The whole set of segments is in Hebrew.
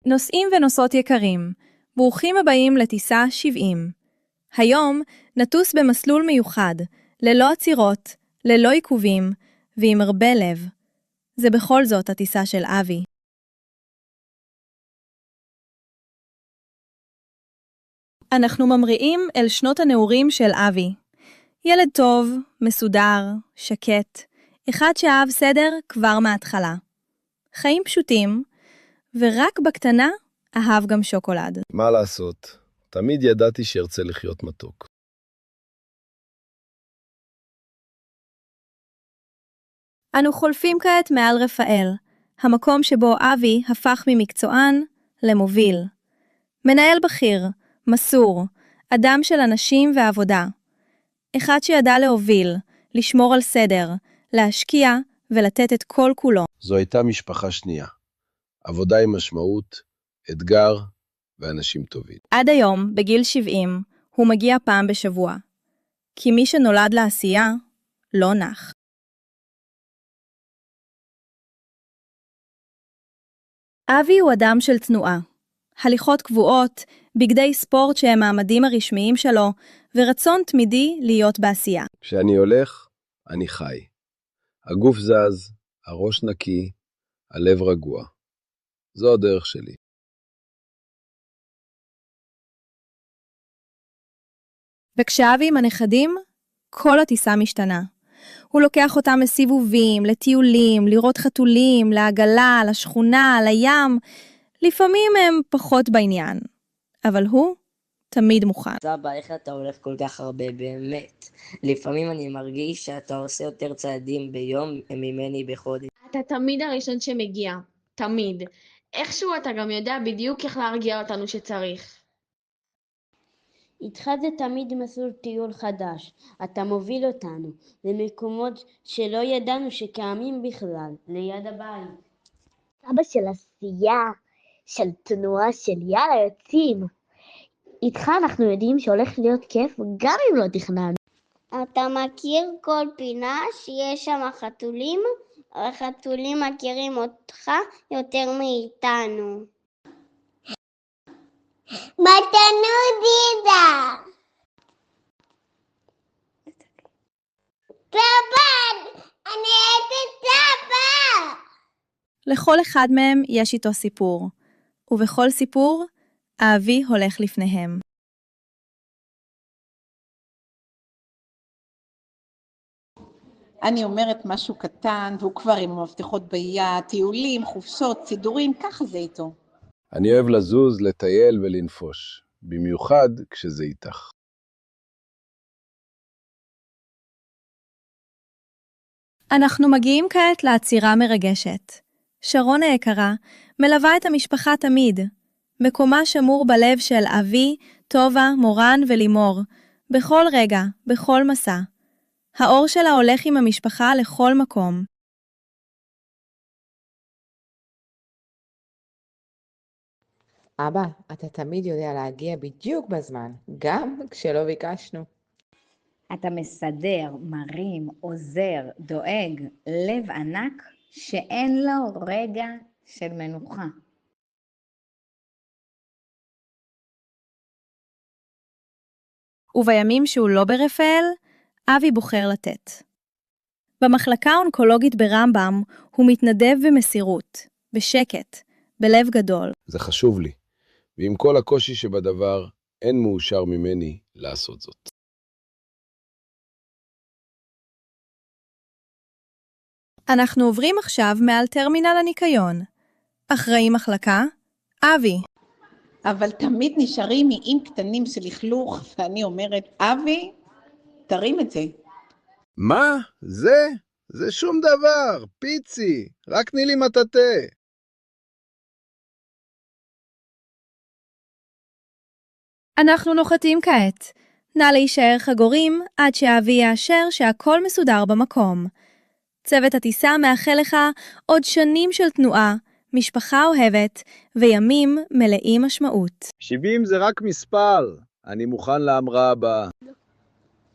נוסעים ונוסעות יקרים, ברוכים הבאים לטיסה 70. היום נטוס במסלול מיוחד, ללא עצירות, ללא עיכובים, ועם הרבה לב. זה בכל זאת הטיסה של אבי. אנחנו ממריאים אל שנות הנעורים של אבי. ילד טוב, מסודר, שקט, אחד שאהב סדר כבר מההתחלה. חיים פשוטים, ורק בקטנה אהב גם שוקולד. מה לעשות? תמיד ידעתי שארצה לחיות מתוק. אנו חולפים כעת מעל רפאל, המקום שבו אבי הפך ממקצוען למוביל. מנהל בכיר, מסור, אדם של אנשים ועבודה. אחד שידע להוביל, לשמור על סדר, להשקיע ולתת את כל כולו. זו הייתה משפחה שנייה. עבודה עם משמעות, אתגר ואנשים טובים. עד היום, בגיל 70, הוא מגיע פעם בשבוע. כי מי שנולד לעשייה, לא נח. אבי הוא אדם של תנועה. הליכות קבועות, בגדי ספורט שהם המעמדים הרשמיים שלו, ורצון תמידי להיות בעשייה. כשאני הולך, אני חי. הגוף זז, הראש נקי, הלב רגוע. זו הדרך שלי. וכשאבי עם הנכדים, כל הטיסה משתנה. הוא לוקח אותם לסיבובים, לטיולים, לראות חתולים, לעגלה, לשכונה, לים. לפעמים הם פחות בעניין. אבל הוא תמיד מוכן. סבא, איך אתה הולך כל כך הרבה באמת? לפעמים אני מרגיש שאתה עושה יותר צעדים ביום ממני בחודש. אתה תמיד הראשון שמגיע. תמיד. איכשהו אתה גם יודע בדיוק איך להרגיע אותנו שצריך. איתך זה תמיד מסלול טיול חדש. אתה מוביל אותנו למקומות שלא ידענו שקיימים בכלל, ליד הבית. אבא של עשייה, של תנועה, של יאללה יוצאים. איתך אנחנו יודעים שהולך להיות כיף גם אם לא תכננו. אתה מכיר כל פינה שיש שם חתולים? החתולים מכירים אותך יותר מאיתנו. מתנות דידה! סבא! אני הייתי סבא! לכל אחד מהם יש איתו סיפור, ובכל סיפור, אבי הולך לפניהם. אני אומרת משהו קטן, והוא כבר עם המפתחות ביד, טיולים, חופשות, סידורים, ככה זה איתו. אני אוהב לזוז, לטייל ולנפוש, במיוחד כשזה איתך. אנחנו מגיעים כעת לעצירה מרגשת. שרון היקרה מלווה את המשפחה תמיד. מקומה שמור בלב של אבי, טובה, מורן ולימור. בכל רגע, בכל מסע. האור שלה הולך עם המשפחה לכל מקום. אבא, אתה תמיד יודע להגיע בדיוק בזמן, גם כשלא ביקשנו. אתה מסדר, מרים, עוזר, דואג, לב ענק שאין לו רגע של מנוחה. ובימים שהוא לא ברפאל, אבי בוחר לתת. במחלקה האונקולוגית ברמב"ם הוא מתנדב במסירות, בשקט, בלב גדול. זה חשוב לי, ועם כל הקושי שבדבר, אין מאושר ממני לעשות זאת. אנחנו עוברים עכשיו מעל טרמינל הניקיון. אחראי מחלקה, אבי. אבל תמיד נשארים איים קטנים של לכלוך, ואני אומרת, אבי, תרים את זה. מה? זה שום דבר, פיצי, רק תני לי מטאטא. אנחנו נוחתים כעת. נא להישאר חגורים עד שאבי יאשר שהכל מסודר במקום. צוות הטיסה מאחל לך עוד שנים של תנועה, משפחה אוהבת וימים מלאים משמעות. 70 זה רק מספר, אני מוכן לאמרה הבאה.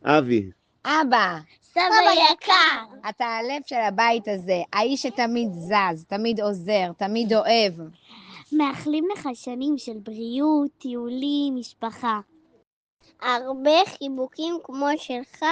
אבי. אבא, סבא יקר! אתה הלב של הבית הזה, האיש שתמיד זז, תמיד עוזר, תמיד אוהב. מאחלים לך שנים של בריאות, טיולים, משפחה. הרבה חיבוקים כמו שלך